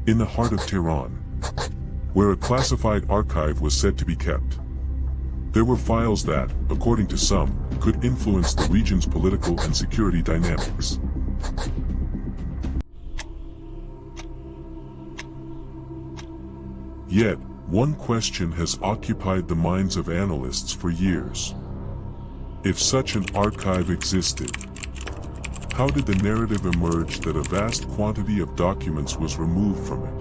in the heart of Tehran, where a classified archive was said to be kept. There were files that, according to some, could influence the region's political and security dynamics. Yet, one question has occupied the minds of analysts for years. If such an archive existed, how did the narrative emerge that a vast quantity of documents was removed from it?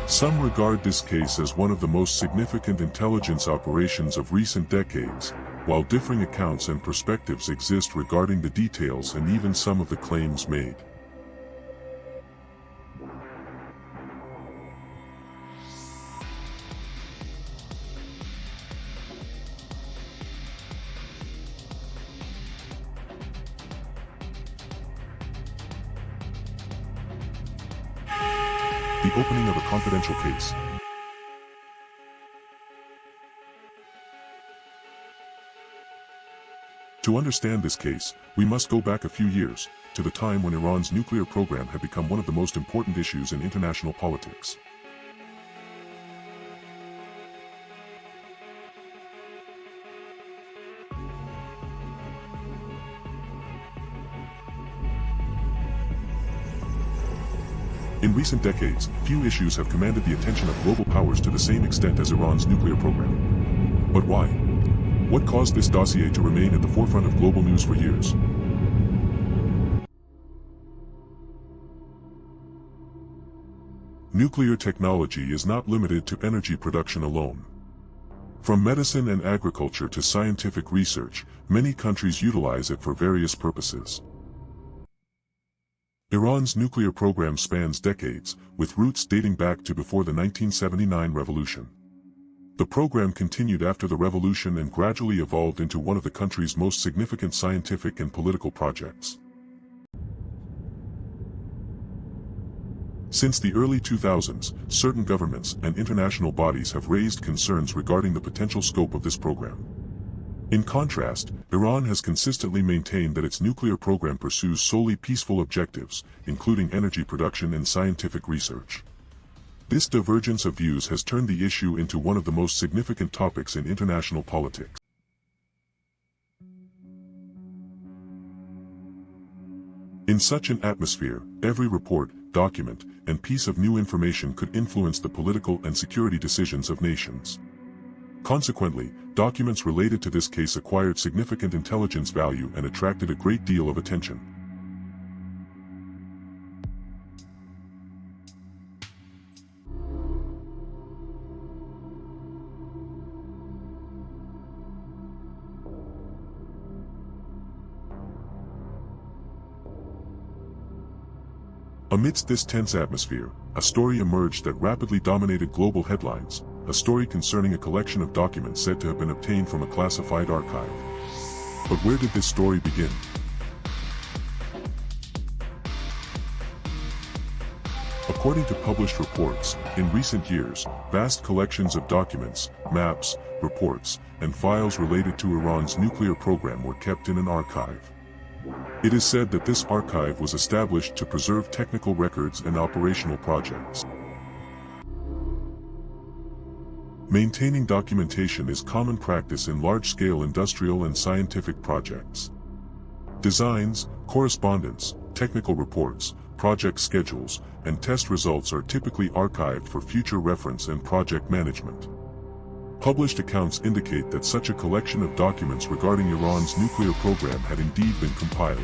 Some regard this case as one of the most significant intelligence operations of recent decades, while differing accounts and perspectives exist regarding the details and even some of the claims made. The opening of a confidential case. To understand this case, we must go back a few years, to the time when Iran's nuclear program had become one of the most important issues in international politics. In recent decades, few issues have commanded the attention of global powers to the same extent as Iran's nuclear program. But why? What caused this dossier to remain at the forefront of global news for years? Nuclear technology is not limited to energy production alone. From medicine and agriculture to scientific research, many countries utilize it for various purposes. Iran's nuclear program spans decades, with roots dating back to before the 1979 revolution. The program continued after the revolution and gradually evolved into one of the country's most significant scientific and political projects. Since the early 2000s, certain governments and international bodies have raised concerns regarding the potential scope of this program. In contrast, Iran has consistently maintained that its nuclear program pursues solely peaceful objectives, including energy production and scientific research. This divergence of views has turned the issue into one of the most significant topics in international politics. In such an atmosphere, every report, document, and piece of new information could influence the political and security decisions of nations. Consequently, documents related to this case acquired significant intelligence value and attracted a great deal of attention. Amidst this tense atmosphere, a story emerged that rapidly dominated global headlines, a story concerning a collection of documents said to have been obtained from a classified archive. But where did this story begin? According to published reports, in recent years, vast collections of documents, maps, reports, and files related to Iran's nuclear program were kept in an archive. It is said that this archive was established to preserve technical records and operational projects. Maintaining documentation is common practice in large-scale industrial and scientific projects. Designs, correspondence, technical reports, project schedules, and test results are typically archived for future reference and project management. Published accounts indicate that such a collection of documents regarding Iran's nuclear program had indeed been compiled.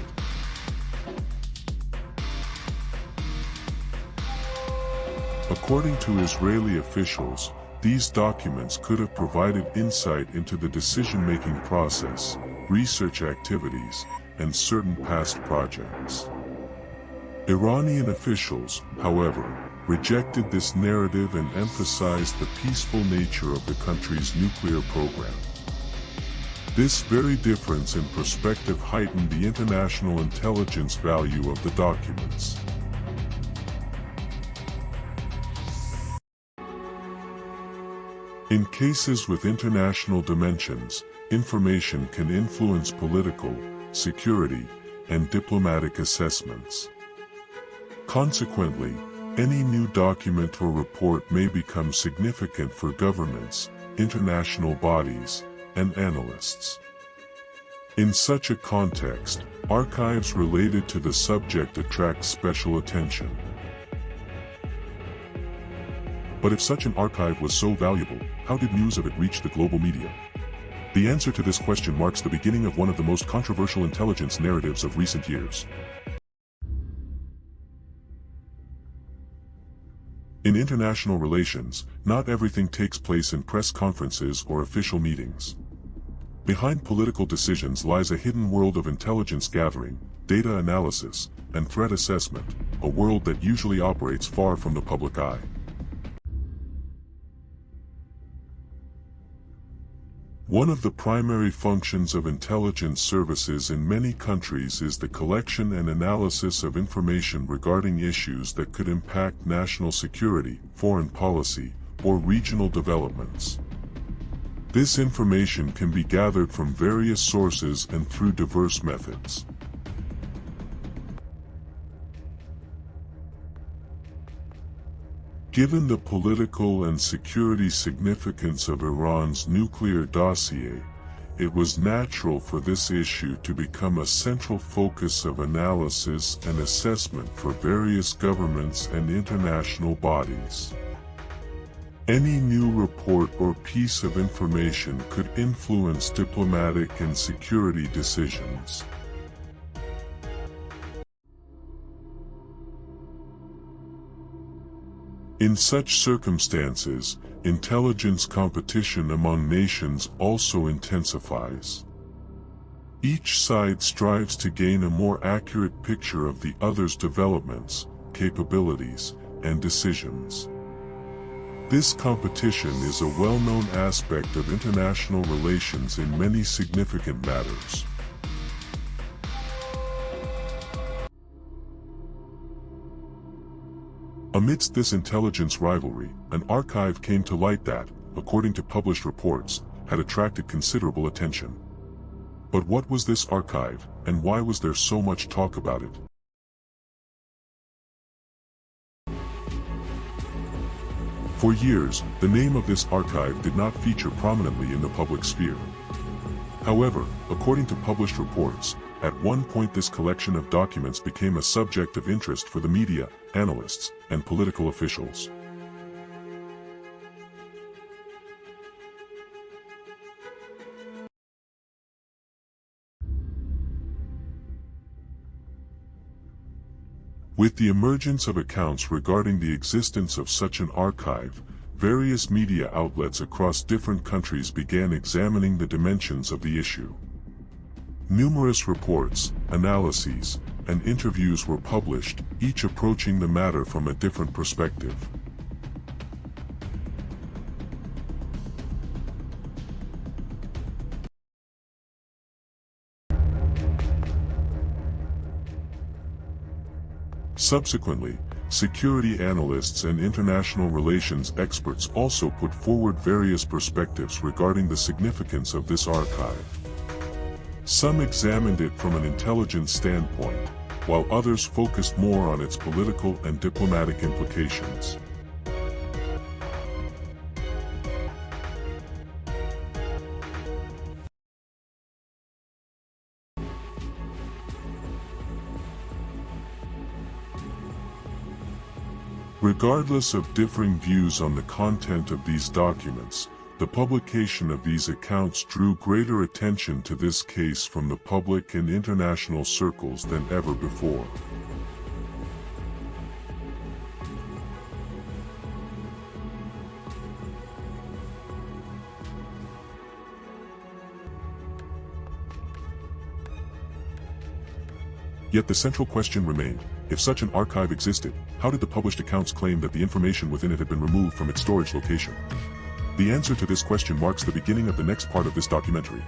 According to Israeli officials, these documents could have provided insight into the decision-making process, research activities, and certain past projects. Iranian officials, however, rejected this narrative and emphasized the peaceful nature of the country's nuclear program. This very difference in perspective heightened the international intelligence value of the documents. In cases with international dimensions, information can influence political, security, and diplomatic assessments. Consequently, any new document or report may become significant for governments, international bodies, and analysts. In such a context, archives related to the subject attract special attention. But if such an archive was so valuable, how did news of it reach the global media? The answer to this question marks the beginning of one of the most controversial intelligence narratives of recent years. In international relations, not everything takes place in press conferences or official meetings. Behind political decisions lies a hidden world of intelligence gathering, data analysis, and threat assessment, a world that usually operates far from the public eye. One of the primary functions of intelligence services in many countries is the collection and analysis of information regarding issues that could impact national security, foreign policy, or regional developments. This information can be gathered from various sources and through diverse methods. Given the political and security significance of Iran's nuclear dossier, it was natural for this issue to become a central focus of analysis and assessment for various governments and international bodies. Any new report or piece of information could influence diplomatic and security decisions. In such circumstances, intelligence competition among nations also intensifies. Each side strives to gain a more accurate picture of the other's developments, capabilities, and decisions. This competition is a well-known aspect of international relations in many significant matters. Amidst this intelligence rivalry, an archive came to light that, according to published reports, had attracted considerable attention. But what was this archive, and why was there so much talk about it? For years, the name of this archive did not feature prominently in the public sphere. However, according to published reports, at one point this collection of documents became a subject of interest for the media, analysts, and political officials. With the emergence of accounts regarding the existence of such an archive, various media outlets across different countries began examining the dimensions of the issue. Numerous reports, analyses, and interviews were published, each approaching the matter from a different perspective. Subsequently, security analysts and international relations experts also put forward various perspectives regarding the significance of this archive. Some examined it from an intelligence standpoint, while others focused more on its political and diplomatic implications. Regardless of differing views on the content of these documents, the publication of these accounts drew greater attention to this case from the public and international circles than ever before. Yet the central question remained: if such an archive existed, how did the published accounts claim that the information within it had been removed from its storage location? The answer to this question marks the beginning of the next part of this documentary.